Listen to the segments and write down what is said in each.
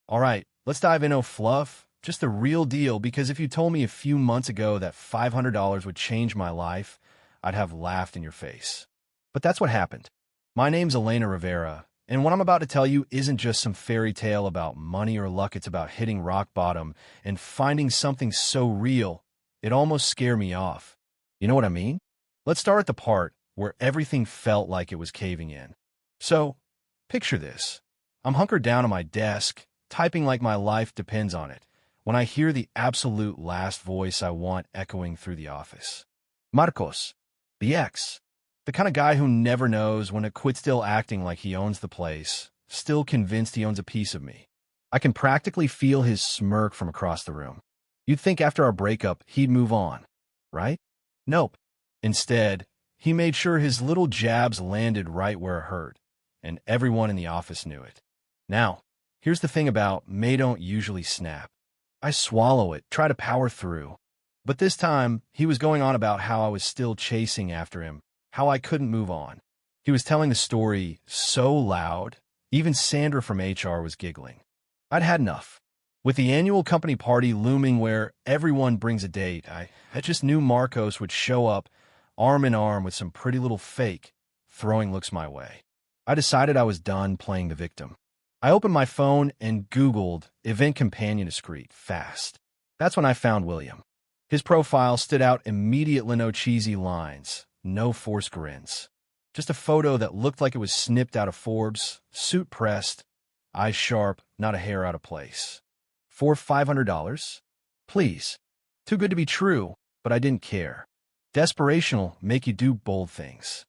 All right, let's dive in, fluff. Just the real deal, because if you told me a few months ago that $500 would change my life, I'd have laughed in your face. But that's what happened. My name's Elena Rivera, and what I'm about to tell you isn't just some fairy tale about money or luck. It's about hitting rock bottom and finding something so real, it almost scared me off. You know what I mean? Let's start at the part where everything felt like it was caving in. So, picture this. I'm hunkered down at my desk, typing like my life depends on it, when I hear the absolute last voice I want echoing through the office. Marcos, the ex. The kind of guy who never knows when to quit, still acting like he owns the place, still convinced he owns a piece of me. I can practically feel his smirk from across the room. You'd think after our breakup, he'd move on, right? Nope. Instead, he made sure his little jabs landed right where it hurt, and everyone in the office knew it. Now, here's the thing about May don't usually snap. I swallow it, try to power through. But this time, he was going on about how I was still chasing after him, how I couldn't move on. He was telling the story so loud, even Sandra from HR was giggling. I'd had enough. With the annual company party looming where everyone brings a date, I just knew Marcos would show up arm in arm with some pretty little fake, throwing looks my way. I decided I was done playing the victim. I opened my phone and Googled event companion discreet fast. That's when I found William. His profile stood out immediately, no cheesy lines, no forced grins. Just a photo that looked like it was snipped out of Forbes, suit pressed, eyes sharp, not a hair out of place. For $500? Please. Too good to be true, but I didn't care. Desperational make you do bold things.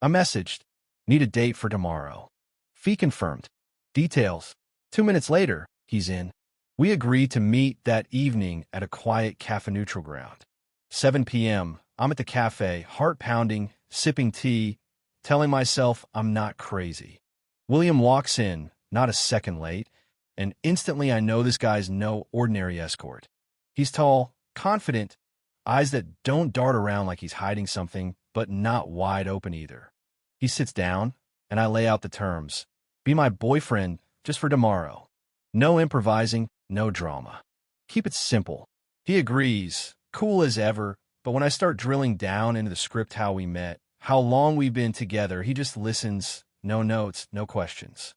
I messaged, need a date for tomorrow. Fee confirmed. Details. 2 minutes later, he's in. We agreed to meet that evening at a quiet cafe neutral ground. 7 p.m., I'm at the cafe, heart pounding, sipping tea, telling myself I'm not crazy. William walks in, not a second late, and instantly I know this guy's no ordinary escort. He's tall, confident, eyes that don't dart around like he's hiding something, but not wide open either. He sits down, and I lay out the terms. Be my boyfriend just for tomorrow. No improvising, no drama. Keep it simple. He agrees, cool as ever, but when I start drilling down into the script, how we met, how long we've been together, he just listens, no notes, no questions.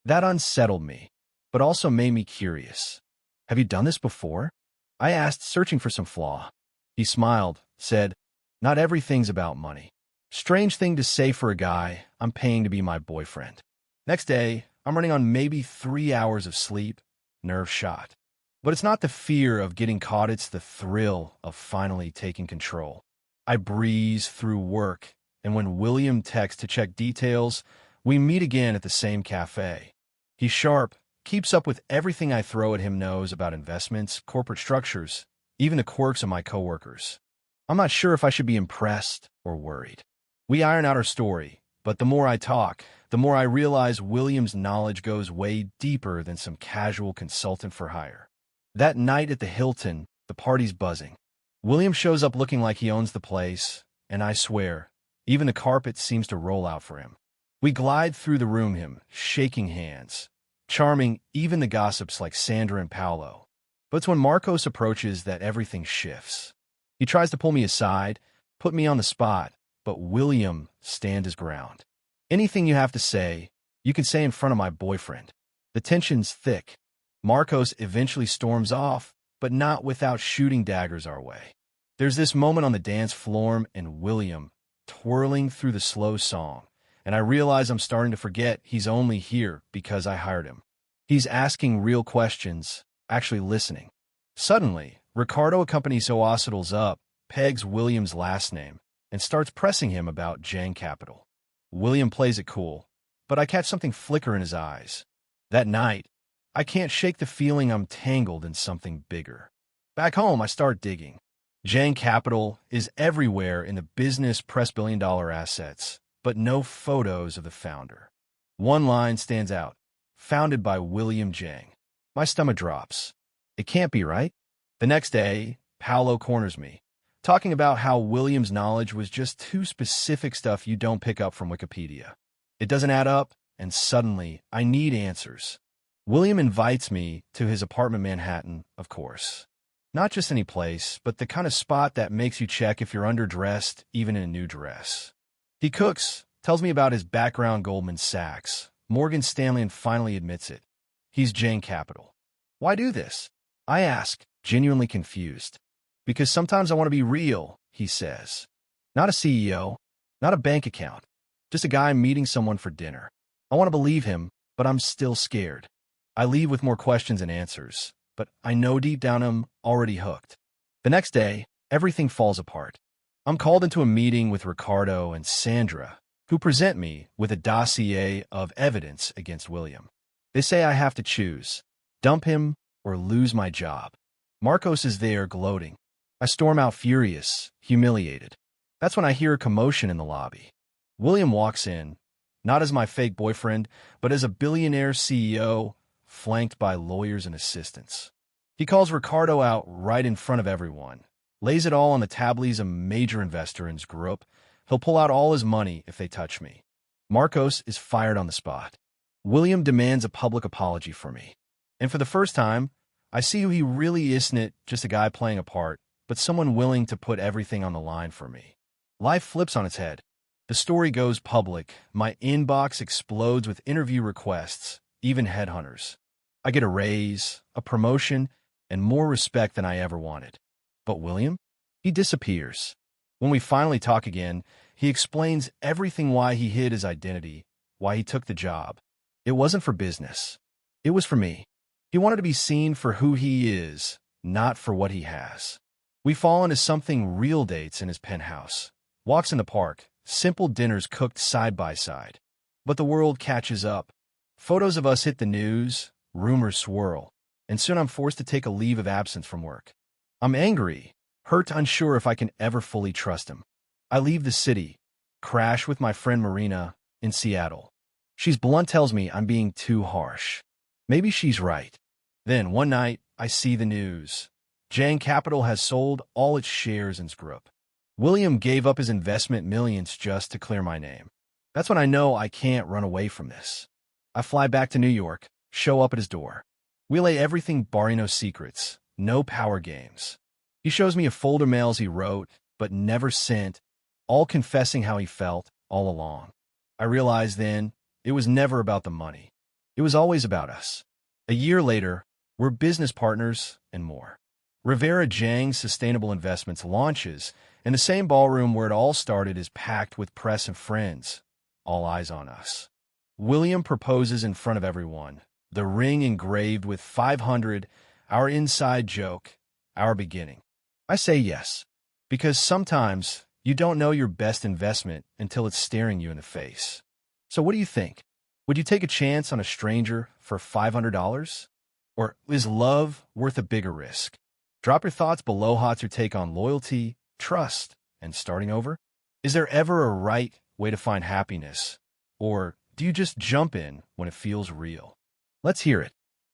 That unsettled me, but also made me curious. Have you done this before? I asked, searching for some flaw. He smiled, said, not everything's about money. Strange thing to say for a guy I'm paying to be my boyfriend. Next day, I'm running on maybe 3 hours of sleep, nerve shot. But it's not the fear of getting caught, it's the thrill of finally taking control. I breeze through work, and when William texts to check details, we meet again at the same cafe. He's sharp, keeps up with everything I throw at him, knows about investments, corporate structures, even the quirks of my coworkers. I'm not sure if I should be impressed or worried. We iron out our story, but the more I talk, the more I realize William's knowledge goes way deeper than some casual consultant for hire. That night at the Hilton, the party's buzzing. William shows up looking like he owns the place, and I swear, even the carpet seems to roll out for him. We glide through the room, him shaking hands, charming even the gossips like Sandra and Paolo. But it's when Marcos approaches that everything shifts. He tries to pull me aside, put me on the spot, but William stands his ground. Anything you have to say, you can say in front of my boyfriend. The tension's thick. Marcos eventually storms off, but not without shooting daggers our way. There's this moment on the dance floor and William twirling through the slow song, and I realize I'm starting to forget he's only here because I hired him. He's asking real questions, actually listening. Suddenly, Ricardo accompanies Oasidles up, pegs William's last name, and starts pressing him about Jang Capital. William plays it cool, but I catch something flicker in his eyes. That night, I can't shake the feeling I'm tangled in something bigger. Back home, I start digging. Jang Capital is everywhere in the business press, billion-dollar assets, but no photos of the founder. One line stands out, founded by William Jang. My stomach drops. It can't be right. The next day, Paolo corners me, talking about how William's knowledge was just too specific, stuff you don't pick up from Wikipedia. It doesn't add up, and suddenly, I need answers. William invites me to his apartment in Manhattan, of course. Not just any place, but the kind of spot that makes you check if you're underdressed, even in a new dress. He cooks, tells me about his background at Goldman Sachs, Morgan Stanley, and finally admits it. He's Jane Capital. Why do this? I ask, genuinely confused. Because sometimes I want to be real, he says. Not a CEO, not a bank account, just a guy meeting someone for dinner. I want to believe him, but I'm still scared. I leave with more questions than answers, but I know deep down I'm already hooked. The next day, everything falls apart. I'm called into a meeting with Ricardo and Sandra, who present me with a dossier of evidence against William. They say I have to choose, dump him or lose my job. Marcos is there gloating. I storm out furious, humiliated. That's when I hear a commotion in the lobby. William walks in, not as my fake boyfriend, but as a billionaire CEO, flanked by lawyers and assistants. He calls Ricardo out right in front of everyone, lays it all on the tab. He's a major investor in his group. He'll pull out all his money if they touch me. Marcos is fired on the spot. William demands a public apology for me. And for the first time, I see who he really isn't just a guy playing a part, but someone willing to put everything on the line for me. Life flips on its head. The story goes public. My inbox explodes with interview requests, even headhunters. I get a raise, a promotion, and more respect than I ever wanted. But William? He disappears. When we finally talk again, he explains everything: why he hid his identity, why he took the job. It wasn't for business. It was for me. He wanted to be seen for who he is, not for what he has. We fall into something real: dates in his penthouse, walks in the park, simple dinners cooked side by side. But the world catches up. Photos of us hit the news, rumors swirl, and soon I'm forced to take a leave of absence from work. I'm angry, hurt, unsure if I can ever fully trust him. I leave the city, crash with my friend Marina in Seattle. She's blunt, tells me I'm being too harsh. Maybe she's right. Then one night, I see the news. Jane Capital has sold all its shares in its group. William gave up his investment millions just to clear my name. That's when I know I can't run away from this. I fly back to New York, show up at his door. We lay everything bare, no secrets, no power games. He shows me a folder mails he wrote, but never sent, all confessing how he felt all along. I realized then it was never about the money. It was always about us. A year later, we're business partners and more. Rivera Zhang's Sustainable Investments launches, and the same ballroom where it all started is packed with press and friends, all eyes on us. William proposes in front of everyone, the ring engraved with 500, our inside joke, our beginning. I say yes, because sometimes you don't know your best investment until it's staring you in the face. So what do you think? Would you take a chance on a stranger for $500? Or is love worth a bigger risk? Drop your thoughts below. What's your take on loyalty, trust, and starting over? Is there ever a right way to find happiness? Or do you just jump in when it feels real? Let's hear it.